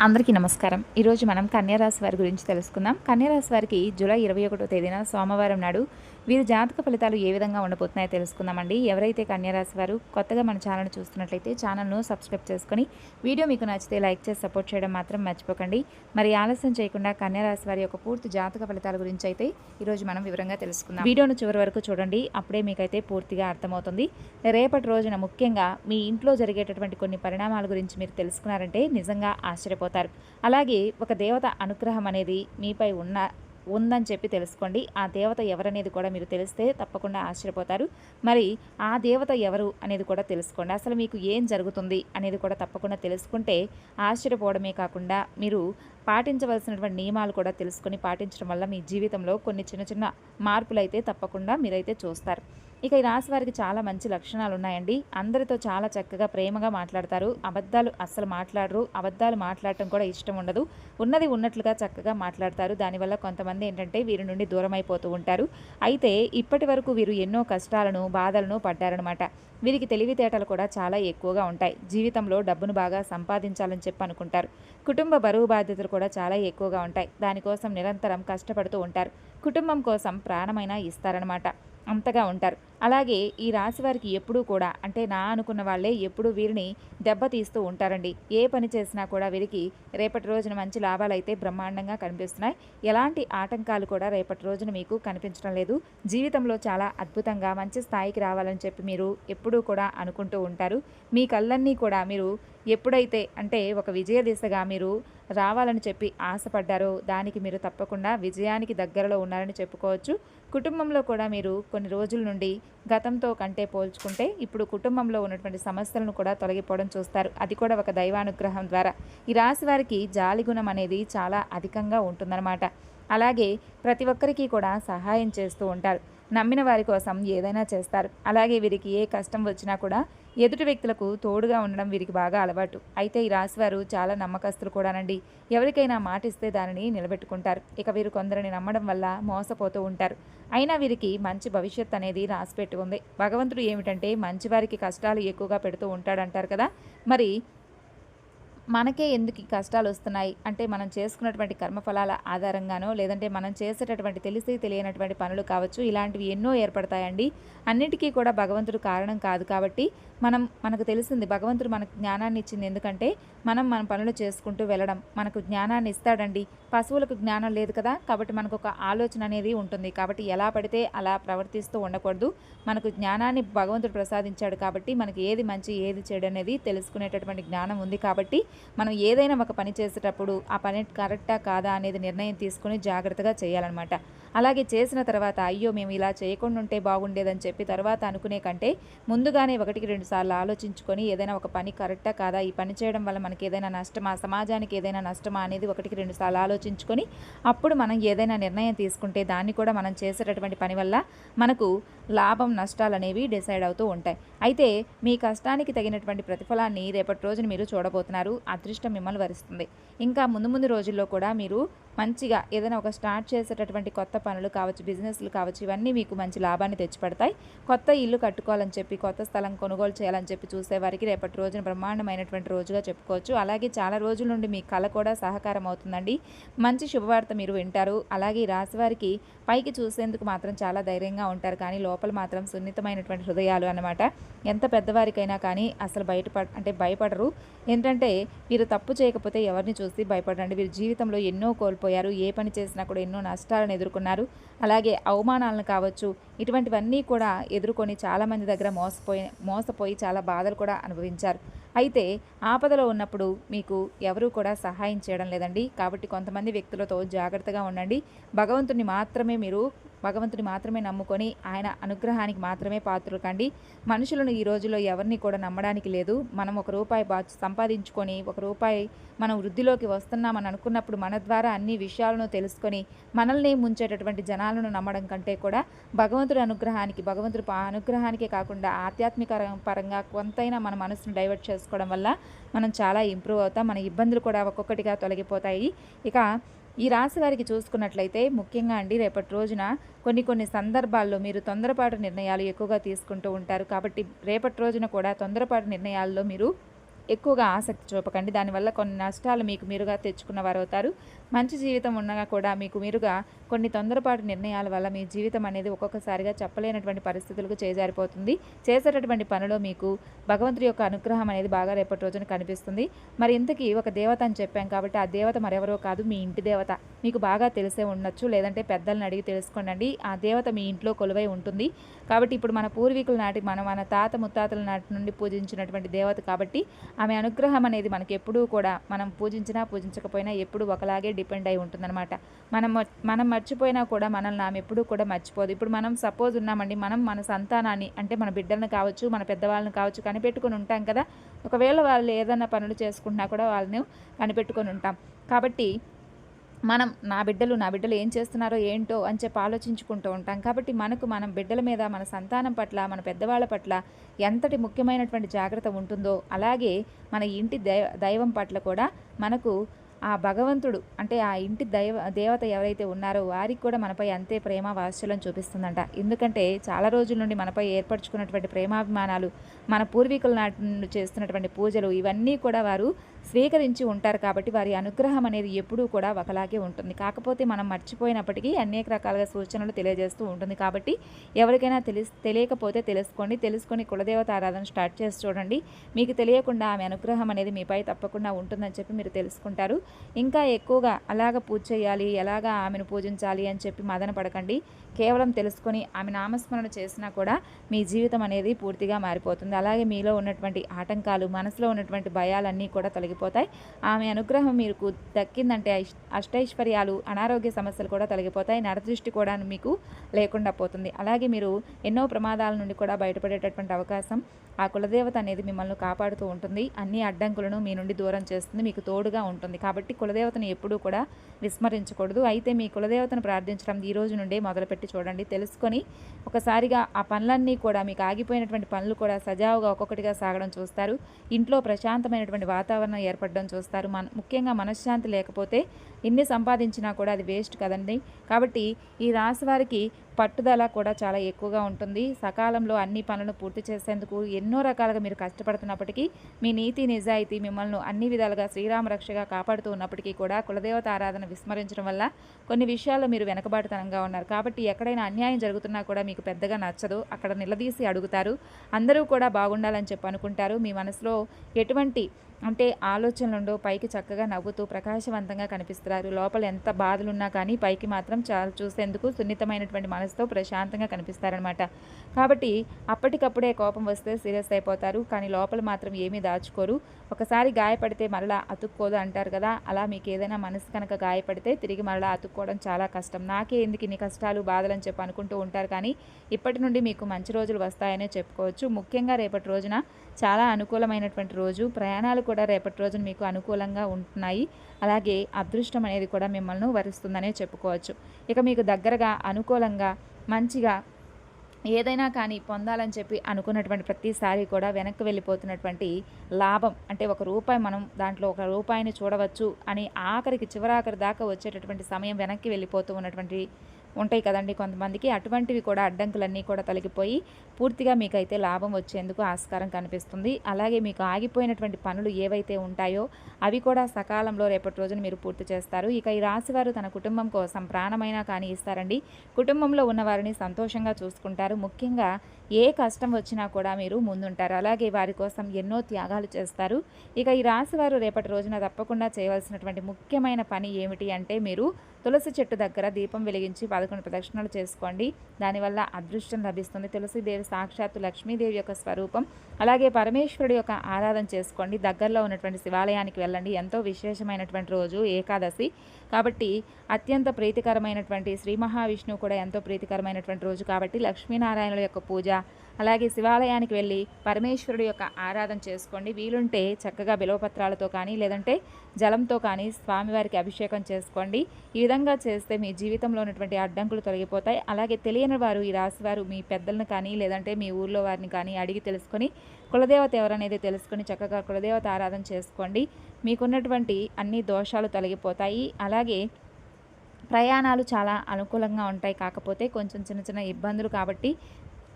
అందరికీ నమస్కారం. ఈరోజు మనం కన్యారాశి వారి గురించి తెలుసుకుందాం. కన్యారాశి వారికి జూలై 21వ తేదీన సోమవారం నాడు వీరి జాతక ఫలితాలు ఏ విధంగా ఉండబోతున్నాయో తెలుసుకుందామండి. ఎవరైతే కన్యారాశి వారు కొత్తగా మన ఛానల్ చూస్తున్నట్లయితే ఛానల్ను సబ్స్క్రైబ్ చేసుకొని వీడియో మీకు నచ్చితే లైక్ చేసి సపోర్ట్ చేయడం మాత్రం మర్చిపోకండి. మరి ఆలస్యం చేయకుండా కన్యారాశి వారి యొక్క పూర్తి జాతక ఫలితాల గురించి అయితే ఈరోజు మనం వివరంగా తెలుసుకుందాం. వీడియోను చివరి వరకు చూడండి, అప్పుడే మీకైతే పూర్తిగా అర్థమవుతుంది. రేపటి రోజున ముఖ్యంగా మీ ఇంట్లో జరిగేటటువంటి కొన్ని పరిణామాల గురించి మీరు తెలుసుకున్నారంటే నిజంగా ఆశ్చర్యపోతారు. అలాగే ఒక దేవత అనుగ్రహం అనేది మీపై ఉందని చెప్పి తెలుసుకోండి. ఆ దేవత ఎవరనేది కూడా మీరు తెలిస్తే తప్పకుండా ఆశ్చర్యపోతారు. మరి ఆ దేవత ఎవరు అనేది కూడా తెలుసుకోండి. అసలు మీకు ఏం జరుగుతుంది అనేది కూడా తప్పకుండా తెలుసుకుంటే ఆశ్చర్యపోవడమే కాకుండా మీరు పాటించవలసినటువంటి నియమాలు కూడా తెలుసుకొని పాటించడం వల్ల మీ జీవితంలో కొన్ని చిన్న చిన్న మార్పులు అయితే తప్పకుండా మీరైతే చూస్తారు. ఇక ఈ రాశి వారికి చాలా మంచి లక్షణాలు ఉన్నాయండి. అందరితో చాలా చక్కగా ప్రేమగా మాట్లాడతారు. అబద్ధాలు అస్సలు మాట్లాడరు. అబద్ధాలు మాట్లాడటం కూడా ఇష్టం ఉండదు. ఉన్నది ఉన్నట్లుగా చక్కగా మాట్లాడతారు. దానివల్ల కొంతమంది ఏంటంటే వీరి నుండి దూరం అయిపోతూ ఉంటారు. అయితే ఇప్పటి వరకు వీరు ఎన్నో కష్టాలను బాధలను పడ్డారనమాట. వీరికి తెలివితేటలు కూడా చాలా ఎక్కువగా ఉంటాయి. జీవితంలో డబ్బును బాగా సంపాదించాలని చెప్పి అనుకుంటారు. కుటుంబ బరువు బాధ్యతలు కూడా చాలా ఎక్కువగా ఉంటాయి. దానికోసం నిరంతరం కష్టపడుతూ ఉంటారు. కుటుంబం కోసం ప్రాణమైనా ఇస్తారనమాట. అంతగా ఉంటారు. అలాగే ఈ రాశి వారికి ఎప్పుడూ కూడా అంటే నా అనుకున్న వాళ్ళే ఎప్పుడూ వీరిని దెబ్బతీస్తూ ఉంటారండి. ఏ పని చేసినా కూడా వీరికి రేపటి రోజున మంచి లాభాలు అయితే బ్రహ్మాండంగా కనిపిస్తున్నాయి. ఎలాంటి ఆటంకాలు కూడా రేపటి రోజున మీకు కనిపించడం లేదు. జీవితంలో చాలా అద్భుతంగా మంచి స్థాయికి రావాలని చెప్పి మీరు ఎప్పుడూ కూడా అనుకుంటూ ఉంటారు. మీ కళ్ళన్నీ కూడా మీరు ఎప్పుడైతే అంటే ఒక విజయ దిశగా మీరు రావాలని చెప్పి ఆశపడ్డారో దానికి మీరు తప్పకుండా విజయానికి దగ్గరలో ఉన్నారని చెప్పుకోవచ్చు. కుటుంబంలో కూడా మీరు కొన్ని రోజుల నుండి గతంతో కంటే పోల్చుకుంటే ఇప్పుడు కుటుంబంలో ఉన్నటువంటి సమస్యలను కూడా తొలగిపోవడం చూస్తారు. అది కూడా ఒక దైవానుగ్రహం ద్వారా. ఈ రాశి వారికి జాలి గుణం అనేది చాలా అధికంగా ఉంటుందన్నమాట. అలాగే ప్రతి ఒక్కరికి కూడా సహాయం చేస్తూ ఉంటారు. నమ్మిన వారి కోసం ఏదైనా చేస్తారు. అలాగే వీరికి ఏ కష్టం వచ్చినా కూడా ఎదుటి వ్యక్తులకు తోడుగా ఉండడం వీరికి బాగా అలవాటు. అయితే ఈ రాశివారు చాలా నమ్మకస్తులు కూడానండి. ఎవరికైనా మాటిస్తే దానిని నిలబెట్టుకుంటారు. ఇక వీరు కొందరిని నమ్మడం వల్ల మోసపోతూ ఉంటారు. అయినా వీరికి మంచి భవిష్యత్ అనేది రాసిపెట్టి ఉంది. భగవంతుడు ఏమిటంటే మంచివారికి కష్టాలు ఎక్కువగా పెడుతూ ఉంటాడంటారు కదా. మరి మనకే ఎందుకు ఈ కష్టాలు వస్తున్నాయి అంటే మనం చేసుకున్నటువంటి కర్మఫలాల ఆధారంగానో లేదంటే మనం చేసేటటువంటి తెలిసి తెలియనటువంటి పనులు కావచ్చు, ఇలాంటివి ఎన్నో ఏర్పడతాయండి. అన్నిటికీ కూడా భగవంతుడు కారణం కాదు. కాబట్టి మనకు తెలిసింది భగవంతుడు మనకు జ్ఞానాన్ని ఇచ్చింది ఎందుకంటే మనం మన పనులు చేసుకుంటూ వెళ్ళడం. మనకు జ్ఞానాన్ని ఇస్తాడండి. పశువులకు జ్ఞానం లేదు కదా, కాబట్టి మనకు ఒక ఆలోచన అనేది ఉంటుంది. కాబట్టి ఎలా పడితే అలా ప్రవర్తిస్తూ ఉండకూడదు. మనకు జ్ఞానాన్ని భగవంతుడు ప్రసాదించాడు కాబట్టి మనకి ఏది మంచి ఏది చెడు అనేది తెలుసుకునేటటువంటి జ్ఞానం ఉంది. కాబట్టి మనం ఏదైనా ఒక పని చేసేటప్పుడు ఆ పని కరెక్టా కాదా అనేది నిర్ణయం తీసుకుని జాగ్రత్తగా చేయాలన్నమాట. అలాగే చేసిన తర్వాత అయ్యో మేము ఇలా చేయకుండా ఉంటే బాగుండేదని చెప్పి తర్వాత అనుకునే కంటే ముందుగానే 1-2 సార్లు ఆలోచించుకొని ఏదైనా ఒక పని కరెక్టా కాదా, ఈ పని చేయడం వల్ల మనకి ఏదైనా నష్టమా, సమాజానికి ఏదైనా నష్టమా అనేది 1-2 సార్లు ఆలోచించుకొని అప్పుడు మనం ఏదైనా నిర్ణయం తీసుకుంటే దాన్ని కూడా మనం చేసేటటువంటి పని వల్ల మనకు లాభం నష్టాలు అనేవి డిసైడ్ అవుతూ ఉంటాయి. అయితే మీ కష్టానికి తగినటువంటి ప్రతిఫలాన్ని రేపటి రోజున మీరు చూడబోతున్నారు. అదృష్టం మిమ్మల్ని వరిస్తుంది. ఇంకా ముందు ముందు రోజుల్లో కూడా మీరు మంచిగా ఏదైనా ఒక స్టార్ట్ చేసేటటువంటి కొత్త పనులు కావచ్చు, బిజినెస్లు కావచ్చు, ఇవన్నీ మీకు మంచి లాభాన్ని తెచ్చిపెడతాయి. కొత్త ఇల్లు కట్టుకోవాలని చెప్పి కొత్త స్థలం కొనుగోలు చేయాలని చెప్పి చూసేవారికి రేపటి రోజున బ్రహ్మాండమైనటువంటి రోజుగా చెప్పుకోవచ్చు. అలాగే చాలా రోజుల నుండి మీ కళ కూడా సహకారం అవుతుందండి. మంచి శుభవార్త మీరు వింటారు. అలాగే ఈ రాశివారికి పైకి చూసేందుకు మాత్రం చాలా ధైర్యంగా ఉంటారు, కానీ లోపల మాత్రం సున్నితమైనటువంటి హృదయాలు అన్నమాట. ఎంత పెద్దవారికైనా కానీ అసలు భయపడరు. ఏంటంటే వీరు తప్పు చేయకపోతే ఎవరిని చూసి భయపడండి. వీరు జీవితంలో ఎన్నో కోల్పోయారు. ఏ పని చేసినా కూడా ఎన్నో నష్టాలను ఎదుర్కొన్నారు. అలాగే అవమానాలను కావచ్చు, ఇటువంటివన్నీ కూడా ఎదుర్కొని చాలామంది దగ్గర మోసపోయి చాలా బాధలు కూడా అనుభవించారు. అయితే ఆపదలో ఉన్నప్పుడు మీకు ఎవరూ కూడా సహాయం చేయడం లేదండి. కాబట్టి కొంతమంది వ్యక్తులతో జాగ్రత్తగా ఉండండి. భగవంతుని మాత్రమే నమ్ముకొని ఆయన అనుగ్రహానికి మాత్రమే పాత్రలు కండి. మనుషులను ఈ రోజుల్లో ఎవరిని కూడా నమ్మడానికి లేదు. మనం ₹1 సంపాదించుకొని ₹1 మనం వృద్ధిలోకి వస్తున్నామని అనుకున్నప్పుడు మన ద్వారా అన్ని విషయాలను తెలుసుకొని మనల్ని ముంచేటటువంటి జనాలను నమ్మడం కంటే కూడా భగవంతుడి అనుగ్రహానికే కాకుండా ఆధ్యాత్మిక పరంగా కొంతైనా మన మనసును డైవర్ట్ చేసుకోవడం వల్ల మనం చాలా ఇంప్రూవ్ అవుతాం. మన ఇబ్బందులు కూడా ఒక్కొక్కటిగా తొలగిపోతాయి. ఇక ఈ రాశి వారికి చూసుకున్నట్లయితే ముఖ్యంగా అండి రేపటి రోజున కొన్ని సందర్భాల్లో మీరు తొందరపాటు నిర్ణయాలు ఎక్కువగా తీసుకుంటూ ఉంటారు. కాబట్టి రేపటి రోజున కూడా తొందరపాటు నిర్ణయాల్లో మీరు ఎక్కువగా ఆసక్తి చూపకండి. దానివల్ల కొన్ని నష్టాలు మీకు మీరుగా తెచ్చుకున్న వారవుతారు. మంచి జీవితం ఉన్నా కూడా మీకు మీరుగా కొన్ని తొందరపాటు నిర్ణయాల వల్ల మీ జీవితం అనేది ఒక్కొక్కసారిగా చెప్పలేనటువంటి పరిస్థితులకు చేజారిపోతుంది. చేసేటటువంటి పనిలో మీకు భగవంతుడి యొక్క అనుగ్రహం అనేది బాగా రేపటి రోజున కనిపిస్తుంది. మరి ఇంతకీ ఒక దేవత అని చెప్పాం కాబట్టి ఆ దేవత మరెవరో కాదు, మీ ఇంటి దేవత. మీకు బాగా తెలిసే ఉండొచ్చు, లేదంటే పెద్దలను అడిగి తెలుసుకోండి. ఆ దేవత మీ ఇంట్లో కొలువై ఉంటుంది. కాబట్టి ఇప్పుడు మన పూర్వీకుల నాటి మన తాత ముత్తాతల నాటి నుండి పూజించినటువంటి దేవత కాబట్టి ఆమె అనుగ్రహం అనేది మనకి ఎప్పుడూ కూడా మనం పూజించినా పూజించకపోయినా ఎప్పుడు ఒకలాగే డిపెండ్ అయి ఉంటుందన్నమాట. మనం మర్చిపోయినా కూడా మనల్ని ఆమె ఎప్పుడూ కూడా మర్చిపోదు. ఇప్పుడు మనం సపోజ్ ఉన్నామండి, మనం మన సంతానాన్ని అంటే మన బిడ్డలను కావచ్చు, మన పెద్దవాళ్ళని కావచ్చు కనిపెట్టుకొని ఉంటాం కదా. ఒకవేళ వాళ్ళు ఏదైనా పనులు చేసుకుంటున్నా కూడా వాళ్ళని కనిపెట్టుకొని ఉంటాం. కాబట్టి నా బిడ్డలు ఏం చేస్తున్నారో ఏంటో అని చెప్పి ఆలోచించుకుంటూ ఉంటాం. కాబట్టి మనం బిడ్డల మీద, మన సంతానం పట్ల, మన పెద్దవాళ్ళ పట్ల ఎంతటి ముఖ్యమైనటువంటి జాగ్రత్త ఉంటుందో అలాగే మన ఇంటి దైవం పట్ల కూడా మనకు ఆ భగవంతుడు అంటే ఆ ఇంటి దేవత ఎవరైతే ఉన్నారో వారికి కూడా మనపై అంతే ప్రేమ వాత్సల్యం చూపిస్తుందంట. ఎందుకంటే చాలా రోజుల నుండి మనపై ఏర్పరచుకున్నటువంటి ప్రేమాభిమానాలు, మన పూర్వీకుల నాటి నుండి చేస్తున్నటువంటి పూజలు ఇవన్నీ కూడా వారు స్వీకరించి ఉంటారు. కాబట్టి వారి అనుగ్రహం అనేది ఎప్పుడూ కూడా ఒకలాగే ఉంటుంది. కాకపోతే మనం మర్చిపోయినప్పటికీ అనేక రకాలుగా సూచనలు తెలియజేస్తూ ఉంటుంది. కాబట్టి ఎవరికైనా తెలియకపోతే తెలుసుకొని కులదేవత ఆరాధన స్టార్ట్ చేసి చూడండి. మీకు తెలియకుండా ఆమె అనుగ్రహం అనేది మీపై తప్పకుండా ఉంటుందని చెప్పి మీరు తెలుసుకుంటారు. ఇంకా ఎక్కువగా అలాగ పూజ చేయాలి, ఎలాగా ఆమెను పూజించాలి అని చెప్పి మదన పడకండి. కేవలం తెలుసుకొని ఆమె నామస్మరణ చేసినా కూడా మీ జీవితం అనేది పూర్తిగా మారిపోతుంది. అలాగే మీలో ఉన్నటువంటి ఆటంకాలు, మనసులో ఉన్నటువంటి భయాలన్నీ కూడా తొలగిపోతాయి. ఆమె అనుగ్రహం మీకు దక్కిందంటే అష్టైశ్వర్యాలు, అనారోగ్య సమస్యలు కూడా తొలగిపోతాయి. నరదృష్టి కూడా మీకు లేకుండా పోతుంది. అలాగే మీరు ఎన్నో ప్రమాదాల నుండి కూడా బయటపడేటటువంటి అవకాశం ఆ కులదేవత అనేది మిమ్మల్ని కాపాడుతూ ఉంటుంది. అన్ని అడ్డంకులను మీ నుండి దూరం చేస్తుంది, మీకు తోడుగా ఉంటుంది. కాబట్టి కులదేవతను ఎప్పుడూ కూడా విస్మరించకూడదు. అయితే మీ కులదేవతను ప్రార్థించడం ఈ రోజు నుండే మొదలుపెట్టి చూడండి. తెలుసుకొని ఒకసారిగా ఆ పనులన్నీ కూడా మీకు ఆగిపోయినటువంటి పనులు కూడా సజావుగా ఒక్కొక్కటిగా సాగడం చూస్తారు. ఇంట్లో ప్రశాంతమైనటువంటి వాతావరణం ఏర్పడడం చూస్తారు. ముఖ్యంగా మనశ్శాంతి లేకపోతే ఎన్ని సంపాదించినా కూడా అది వేస్ట్ కదండి. కాబట్టి ఈ రాశి వారికి పట్టుదల కూడా చాలా ఎక్కువగా ఉంటుంది. సకాలంలో అన్ని పనులను పూర్తి చేసేందుకు ఎన్నో రకాలుగా మీరు కష్టపడుతున్నప్పటికీ మీ నీతి నిజాయితీ మిమ్మల్ని అన్ని విధాలుగా శ్రీరామ రక్షగా కాపాడుతూ ఉన్నప్పటికీ కూడా కులదేవత ఆరాధన విస్మరించడం వల్ల కొన్ని విషయాల్లో మీరు వెనకబాటుతనంగా ఉన్నారు. కాబట్టి ఎక్కడైనా అన్యాయం జరుగుతున్నా కూడా మీకు పెద్దగా నచ్చదు. అక్కడ నిలదీసి అడుగుతారు. అందరూ కూడా బాగుండాలని చెప్పి అనుకుంటారు. మీ మనసులో ఎటువంటి అంటే ఆలోచనలుండో పైకి చక్కగా నవ్వుతూ ప్రకాశవంతంగా కనిపిస్తారు. లోపల ఎంత బాధలున్నా కానీ పైకి మాత్రం చాలా చూసేందుకు సున్నితమైనటువంటి మనసుతో ప్రశాంతంగా కనిపిస్తారనమాట. కాబట్టి అప్పటికప్పుడే కోపం వస్తే సీరియస్ అయిపోతారు, కానీ లోపల మాత్రం ఏమీ దాచుకోరు. ఒకసారి గాయపడితే మరలా అతుక్కోదు అంటారు కదా, అలా మీకు ఏదైనా మనసు కనుక గాయపడితే తిరిగి మరలా అతుక్కోవడం చాలా కష్టం. నాకే ఎందుకు ఇన్ని కష్టాలు బాధలని చెప్పి అనుకుంటూ ఉంటారు, కానీ ఇప్పటి నుండి మీకు మంచి రోజులు వస్తాయనే చెప్పుకోవచ్చు. ముఖ్యంగా రేపటి రోజున చాలా అనుకూలమైనటువంటి రోజు. ప్రయాణాలు కూడా రేపటి రోజున మీకు అనుకూలంగా ఉంటున్నాయి. అలాగే అదృష్టం అనేది కూడా మిమ్మల్ని వరిస్తుందనే చెప్పుకోవచ్చు. ఇక మీకు దగ్గరగా అనుకూలంగా మంచిగా ఏదైనా కానీ పొందాలని చెప్పి అనుకున్నటువంటి ప్రతిసారి కూడా వెనక్కి వెళ్ళిపోతున్నటువంటి లాభం అంటే ₹1 మనం దాంట్లో ₹1 చూడవచ్చు అని చివరాఖరి దాకా వచ్చేటటువంటి సమయం వెనక్కి వెళ్ళిపోతూ ఉన్నటువంటి ఉంటాయి కదండి కొంతమందికి. అటువంటివి కూడా అడ్డంకులన్నీ కూడా తొలగిపోయి పూర్తిగా మీకైతే లాభం వచ్చేందుకు ఆస్కారం కనిపిస్తుంది. అలాగే మీకు ఆగిపోయినటువంటి పనులు ఏవైతే ఉంటాయో అవి కూడా సకాలంలో రేపటి రోజున మీరు పూర్తి చేస్తారు. ఇక ఈ రాశివారు తన కుటుంబం కోసం ప్రాణమైనా కానీ ఇస్తారండి. కుటుంబంలో ఉన్నవారిని సంతోషంగా చూసుకుంటారు. ముఖ్యంగా ఏ కష్టం వచ్చినా కూడా మీరు ముందుంటారు. అలాగే వారి కోసం ఎన్నో త్యాగాలు చేస్తారు. ఇక ఈ రాశివారు రేపటి రోజున తప్పకుండా చేయవలసినటువంటి ముఖ్యమైన పని ఏమిటి అంటే మీరు తులసి చెట్టు దగ్గర దీపం వెలిగించి 11 ప్రదక్షిణలు చేసుకోండి. దానివల్ల అదృష్టం లభిస్తుంది. తులసిదేవి సాక్షాత్తు లక్ష్మీదేవి యొక్క స్వరూపం. అలాగే పరమేశ్వరుడి యొక్క ఆరాధన చేసుకోండి. దగ్గరలో ఉన్నటువంటి శివాలయానికి వెళ్ళండి. ఎంతో విశేషమైనటువంటి రోజు ఏకాదశి కాబట్టి అత్యంత ప్రీతికరమైనటువంటి శ్రీ మహావిష్ణువు కూడా ఎంతో ప్రీతికరమైనటువంటి రోజు కాబట్టి లక్ష్మీనారాయణుల యొక్క పూజ అలాగే శివాలయానికి వెళ్ళి పరమేశ్వరుడి యొక్క ఆరాధన చేసుకోండి. వీలుంటే చక్కగా బిలవపత్రాలతో కానీ లేదంటే జలంతో కానీ స్వామివారికి అభిషేకం చేసుకోండి. ఈ విధంగా చేస్తే మీ జీవితంలో ఉన్నటువంటి అడ్డంకులు తొలగిపోతాయి. అలాగే తెలియని వారు ఈ రాశివారు మీ పెద్దలను కానీ లేదంటే మీ ఊర్లో వారిని కానీ అడిగి తెలుసుకొని కులదేవత ఎవరనేది తెలుసుకొని చక్కగా కులదేవత ఆరాధన చేసుకోండి. మీకున్నటువంటి అన్ని దోషాలు తొలగిపోతాయి. అలాగే ప్రయాణాలు చాలా అనుకూలంగా ఉంటాయి. కాకపోతే కొంచెం చిన్న చిన్న ఇబ్బందులు కాబట్టి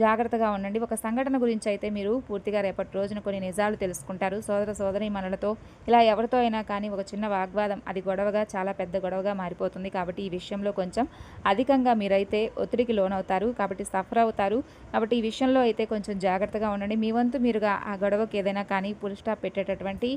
జాగ్రత్తగా ఉండండి. ఒక సంఘటన గురించి అయితే మీరు పూర్తిగా రేపటి రోజున కొన్ని నిజాలు తెలుసుకుంటారు. సోదర సోదరీమణులతో ఇలా ఎవరితో అయినా కానీ ఒక చిన్న వాగ్వాదం అది గొడవగా చాలా పెద్ద గొడవగా మారిపోతుంది. కాబట్టి ఈ విషయంలో కొంచెం అధికంగా మీరైతే ఒత్తిడికి లోనవుతారు. కాబట్టి సఫర్ అవుతారు. కాబట్టి ఈ విషయంలో అయితే కొంచెం జాగ్రత్తగా ఉండండి. మీ వంతు మీరుగా ఆ గొడవకి ఏదైనా కానీ ఫుల్ స్టాప్ పెట్టేటటువంటి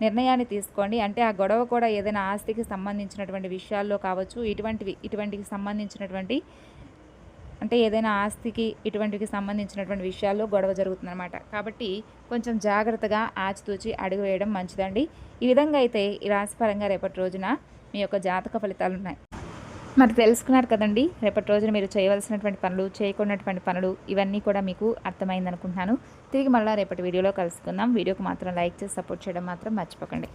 నిర్ణయాన్ని తీసుకోండి. అంటే ఆ గొడవ కూడా ఏదైనా ఆస్తికి సంబంధించినటువంటి విషయాల్లో కావచ్చు, ఇటువంటికి సంబంధించినటువంటి అంటే ఏదైనా ఆస్తికి ఇటువంటికి సంబంధించినటువంటి విషయాల్లో గొడవ జరుగుతుందన్నమాట. కాబట్టి కొంచెం జాగ్రత్తగా ఆచితూచి అడుగు వేయడం మంచిదండి. ఈ విధంగా అయితే ఈ రాశిపరంగా రేపటి రోజున మీ యొక్క జాతక ఫలితాలు ఉన్నాయి. మరి తెలుసుకున్నారు కదండి. రేపటి రోజున మీరు చేయవలసినటువంటి పనులు, చేయకూడనటువంటి పనులు ఇవన్నీ కూడా మీకు అర్థమైందనుకుంటున్నాను. తిరిగి మళ్ళీ రేపటి వీడియోలో కలుసుకుందాం. వీడియోకి మాత్రం లైక్ చేసి సపోర్ట్ చేయడం మాత్రం మర్చిపోకండి.